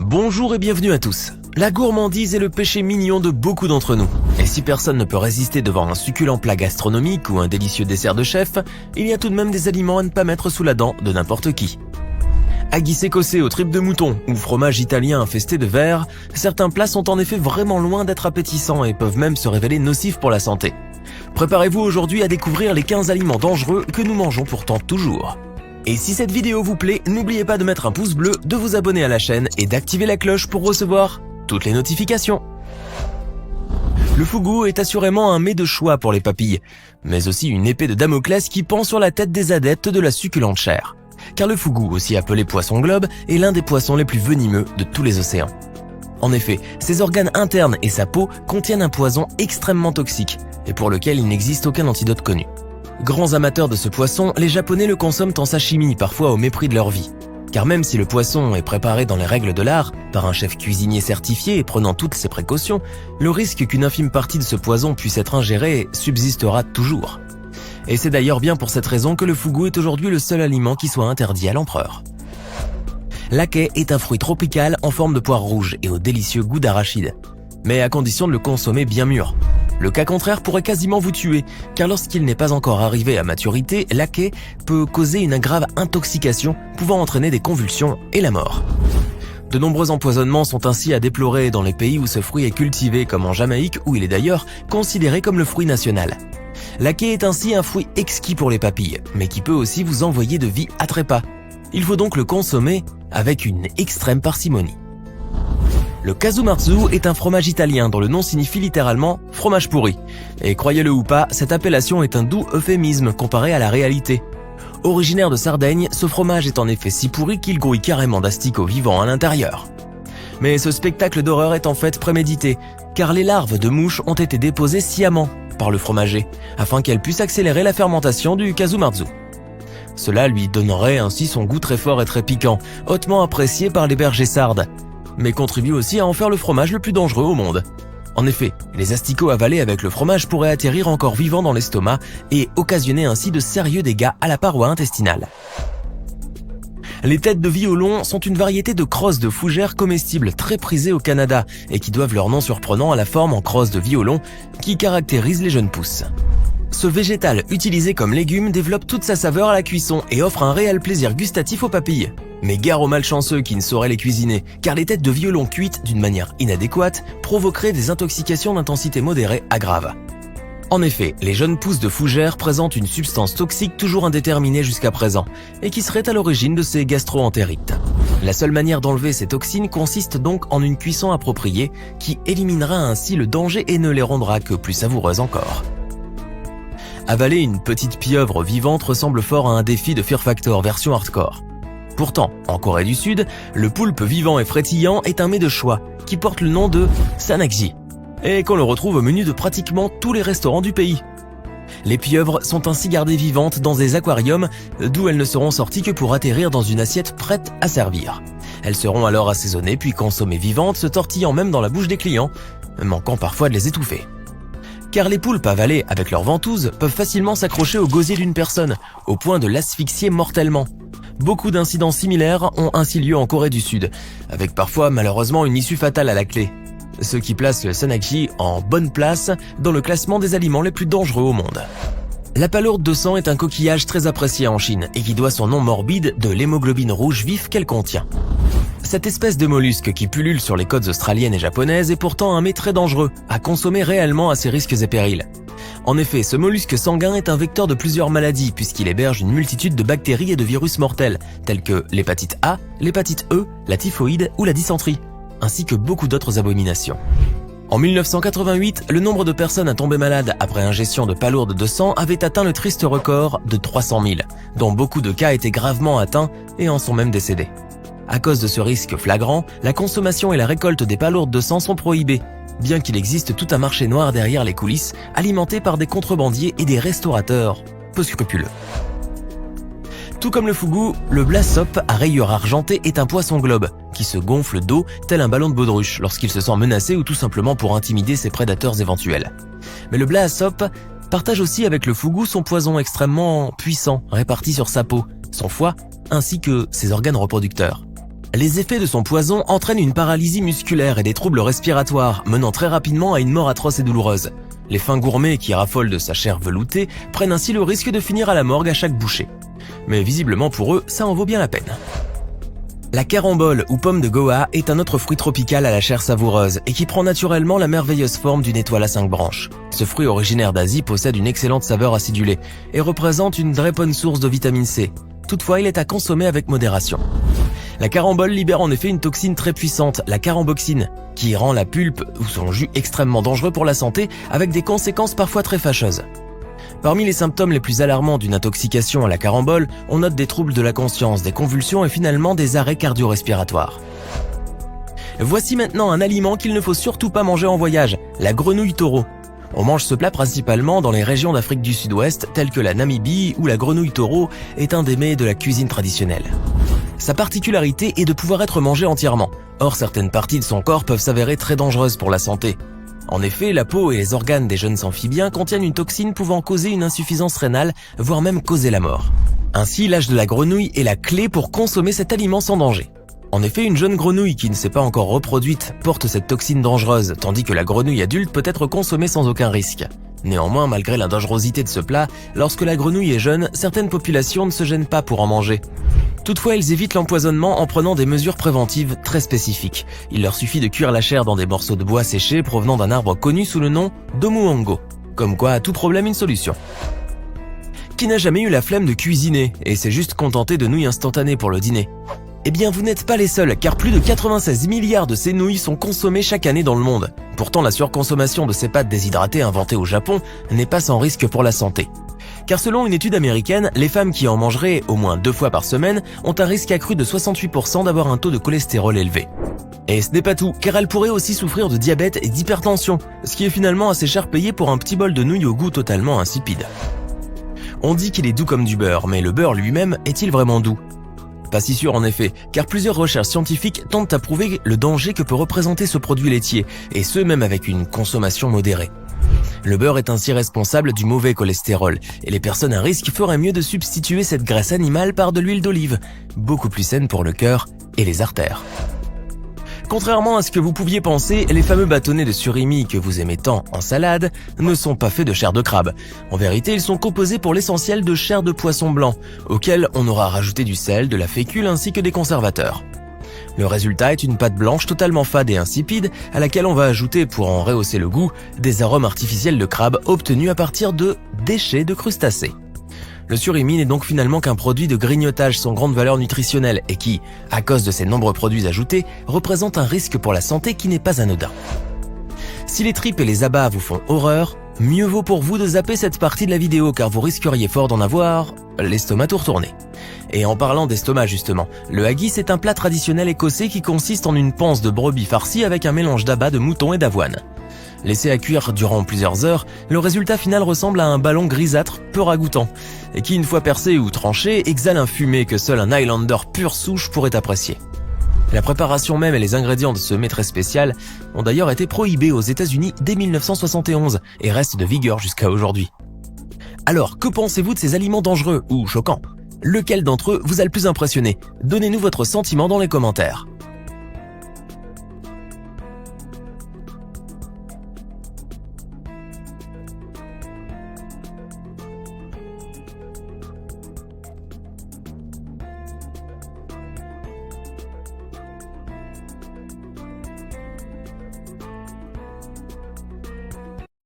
Bonjour et bienvenue à tous. La gourmandise est le péché mignon de beaucoup d'entre nous. Et si personne ne peut résister devant un succulent plat gastronomique ou un délicieux dessert de chef, il y a tout de même des aliments à ne pas mettre sous la dent de n'importe qui. Haggis écossais aux tripes de mouton ou fromage italien infesté de verre, certains plats sont en effet vraiment loin d'être appétissants et peuvent même se révéler nocifs pour la santé. Préparez-vous aujourd'hui à découvrir les 15 aliments dangereux que nous mangeons pourtant toujours. Et si cette vidéo vous plaît, n'oubliez pas de mettre un pouce bleu, de vous abonner à la chaîne et d'activer la cloche pour recevoir toutes les notifications. Le fougou est assurément un mets de choix pour les papilles, mais aussi une épée de Damoclès qui pend sur la tête des adeptes de la succulente chair. Car le fougou, aussi appelé poisson globe, est l'un des poissons les plus venimeux de tous les océans. En effet, ses organes internes et sa peau contiennent un poison extrêmement toxique, et pour lequel il n'existe aucun antidote connu. Grands amateurs de ce poisson, les Japonais le consomment en sashimi, parfois au mépris de leur vie. Car même si le poisson est préparé dans les règles de l'art, par un chef cuisinier certifié et prenant toutes ses précautions, le risque qu'une infime partie de ce poison puisse être ingérée subsistera toujours. Et c'est d'ailleurs bien pour cette raison que le fougou est aujourd'hui le seul aliment qui soit interdit à l'empereur. L'ake est un fruit tropical en forme de poire rouge et au délicieux goût d'arachide, mais à condition de le consommer bien mûr. Le cas contraire pourrait quasiment vous tuer, car lorsqu'il n'est pas encore arrivé à maturité, l'ake peut causer une grave intoxication, pouvant entraîner des convulsions et la mort. De nombreux empoisonnements sont ainsi à déplorer dans les pays où ce fruit est cultivé, comme en Jamaïque, où il est d'ailleurs considéré comme le fruit national. L'ake est ainsi un fruit exquis pour les papilles, mais qui peut aussi vous envoyer de vie à trépas. Il faut donc le consommer avec une extrême parcimonie. Le Casumarzu est un fromage italien dont le nom signifie littéralement « fromage pourri ». Et croyez-le ou pas, cette appellation est un doux euphémisme comparé à la réalité. Originaire de Sardaigne, ce fromage est en effet si pourri qu'il grouille carrément d'asticots vivants à l'intérieur. Mais ce spectacle d'horreur est en fait prémédité, car les larves de mouches ont été déposées sciemment par le fromager, afin qu'elles puissent accélérer la fermentation du Casumarzu. Cela lui donnerait ainsi son goût très fort et très piquant, hautement apprécié par les bergers sardes, mais contribue aussi à en faire le fromage le plus dangereux au monde. En effet, les asticots avalés avec le fromage pourraient atterrir encore vivants dans l'estomac et occasionner ainsi de sérieux dégâts à la paroi intestinale. Les têtes de violon sont une variété de crosses de fougères comestibles très prisées au Canada et qui doivent leur nom surprenant à la forme en crosse de violon qui caractérise les jeunes pousses. Ce végétal utilisé comme légume développe toute sa saveur à la cuisson et offre un réel plaisir gustatif aux papilles. Mais gare aux malchanceux qui ne sauraient les cuisiner, car les têtes de violon cuites d'une manière inadéquate provoqueraient des intoxications d'intensité modérée à grave. En effet, les jeunes pousses de fougères présentent une substance toxique toujours indéterminée jusqu'à présent, et qui serait à l'origine de ces gastro-entérites. La seule manière d'enlever ces toxines consiste donc en une cuisson appropriée, qui éliminera ainsi le danger et ne les rendra que plus savoureuses encore. Avaler une petite pieuvre vivante ressemble fort à un défi de Fear Factor version hardcore. Pourtant, en Corée du Sud, le poulpe vivant et frétillant est un mets de choix qui porte le nom de sanakji et qu'on le retrouve au menu de pratiquement tous les restaurants du pays. Les pieuvres sont ainsi gardées vivantes dans des aquariums d'où elles ne seront sorties que pour atterrir dans une assiette prête à servir. Elles seront alors assaisonnées puis consommées vivantes, se tortillant même dans la bouche des clients, manquant parfois de les étouffer. Car les poulpes avalées avec leurs ventouses peuvent facilement s'accrocher au gosier d'une personne, au point de l'asphyxier mortellement. Beaucoup d'incidents similaires ont ainsi lieu en Corée du Sud, avec parfois malheureusement une issue fatale à la clé. Ce qui place le sanakji en bonne place dans le classement des aliments les plus dangereux au monde. La palourde de sang est un coquillage très apprécié en Chine et qui doit son nom morbide de l'hémoglobine rouge vif qu'elle contient. Cette espèce de mollusque qui pullule sur les côtes australiennes et japonaises est pourtant un mets très dangereux, à consommer réellement à ses risques et périls. En effet, ce mollusque sanguin est un vecteur de plusieurs maladies puisqu'il héberge une multitude de bactéries et de virus mortels, tels que l'hépatite A, l'hépatite E, la typhoïde ou la dysenterie, ainsi que beaucoup d'autres abominations. En 1988, le nombre de personnes à tomber malades après ingestion de palourde de sang avait atteint le triste record de 300 000, dont beaucoup de cas étaient gravement atteints et en sont même décédés. À cause de ce risque flagrant, la consommation et la récolte des palourdes de sang sont prohibées, bien qu'il existe tout un marché noir derrière les coulisses, alimenté par des contrebandiers et des restaurateurs peu scrupuleux. Tout comme le fougou, le blassop à rayures argentées est un poisson globe, qui se gonfle d'eau tel un ballon de baudruche lorsqu'il se sent menacé ou tout simplement pour intimider ses prédateurs éventuels. Mais le blassop partage aussi avec le fougou son poison extrêmement puissant réparti sur sa peau, son foie ainsi que ses organes reproducteurs. Les effets de son poison entraînent une paralysie musculaire et des troubles respiratoires, menant très rapidement à une mort atroce et douloureuse. Les fins gourmets qui raffolent de sa chair veloutée prennent ainsi le risque de finir à la morgue à chaque bouchée. Mais visiblement pour eux, ça en vaut bien la peine. La carambole ou pomme de Goa est un autre fruit tropical à la chair savoureuse et qui prend naturellement la merveilleuse forme d'une étoile à 5 branches. Ce fruit originaire d'Asie possède une excellente saveur acidulée et représente une très bonne source de vitamine C. Toutefois, il est à consommer avec modération. La carambole libère en effet une toxine très puissante, la caramboxine, qui rend la pulpe ou son jus extrêmement dangereux pour la santé avec des conséquences parfois très fâcheuses. Parmi les symptômes les plus alarmants d'une intoxication à la carambole, on note des troubles de la conscience, des convulsions et finalement des arrêts cardio-respiratoires. Voici maintenant un aliment qu'il ne faut surtout pas manger en voyage, la grenouille taureau. On mange ce plat principalement dans les régions d'Afrique du Sud-Ouest telles que la Namibie où la grenouille taureau est un des mets de la cuisine traditionnelle. Sa particularité est de pouvoir être mangée entièrement. Or, certaines parties de son corps peuvent s'avérer très dangereuses pour la santé. En effet, la peau et les organes des jeunes amphibiens contiennent une toxine pouvant causer une insuffisance rénale, voire même causer la mort. Ainsi, l'âge de la grenouille est la clé pour consommer cet aliment sans danger. En effet, une jeune grenouille qui ne s'est pas encore reproduite porte cette toxine dangereuse, tandis que la grenouille adulte peut être consommée sans aucun risque. Néanmoins, malgré la dangerosité de ce plat, lorsque la grenouille est jeune, certaines populations ne se gênent pas pour en manger. Toutefois, elles évitent l'empoisonnement en prenant des mesures préventives très spécifiques. Il leur suffit de cuire la chair dans des morceaux de bois séchés provenant d'un arbre connu sous le nom d'Omuongo. Comme quoi, à tout problème, une solution. Qui n'a jamais eu la flemme de cuisiner et s'est juste contenté de nouilles instantanées pour le dîner? Eh bien, vous n'êtes pas les seuls, car plus de 96 milliards de ces nouilles sont consommées chaque année dans le monde. Pourtant, la surconsommation de ces pâtes déshydratées inventées au Japon n'est pas sans risque pour la santé. Car selon une étude américaine, les femmes qui en mangeraient au moins 2 fois par semaine ont un risque accru de 68% d'avoir un taux de cholestérol élevé. Et ce n'est pas tout, car elles pourraient aussi souffrir de diabète et d'hypertension, ce qui est finalement assez cher payé pour un petit bol de nouilles au goût totalement insipide. On dit qu'il est doux comme du beurre, mais le beurre lui-même est-il vraiment doux ? Pas si sûr en effet, car plusieurs recherches scientifiques tentent à prouver le danger que peut représenter ce produit laitier, et ce même avec une consommation modérée. Le beurre est ainsi responsable du mauvais cholestérol, et les personnes à risque feraient mieux de substituer cette graisse animale par de l'huile d'olive, beaucoup plus saine pour le cœur et les artères. Contrairement à ce que vous pouviez penser, les fameux bâtonnets de surimi que vous aimez tant en salade ne sont pas faits de chair de crabe. En vérité, ils sont composés pour l'essentiel de chair de poisson blanc, auquel on aura rajouté du sel, de la fécule ainsi que des conservateurs. Le résultat est une pâte blanche totalement fade et insipide à laquelle on va ajouter, pour en rehausser le goût, des arômes artificiels de crabe obtenus à partir de déchets de crustacés. Le surimi n'est donc finalement qu'un produit de grignotage sans grande valeur nutritionnelle et qui, à cause de ses nombreux produits ajoutés, représente un risque pour la santé qui n'est pas anodin. Si les tripes et les abats vous font horreur, mieux vaut pour vous de zapper cette partie de la vidéo car vous risqueriez fort d'en avoir l'estomac tout retourné. Et en parlant d'estomac justement, le haggis est un plat traditionnel écossais qui consiste en une panse de brebis farcie avec un mélange d'abats, de mouton et d'avoine. Laissé à cuire durant plusieurs heures, le résultat final ressemble à un ballon grisâtre peu ragoûtant, et qui une fois percé ou tranché exhale un fumet que seul un Highlander pure souche pourrait apprécier. La préparation même et les ingrédients de ce mets très spécial ont d'ailleurs été prohibés aux États-Unis dès 1971 et restent de vigueur jusqu'à aujourd'hui. Alors, que pensez-vous de ces aliments dangereux ou choquants ? Lequel d'entre eux vous a le plus impressionné ? Donnez-nous votre sentiment dans les commentaires.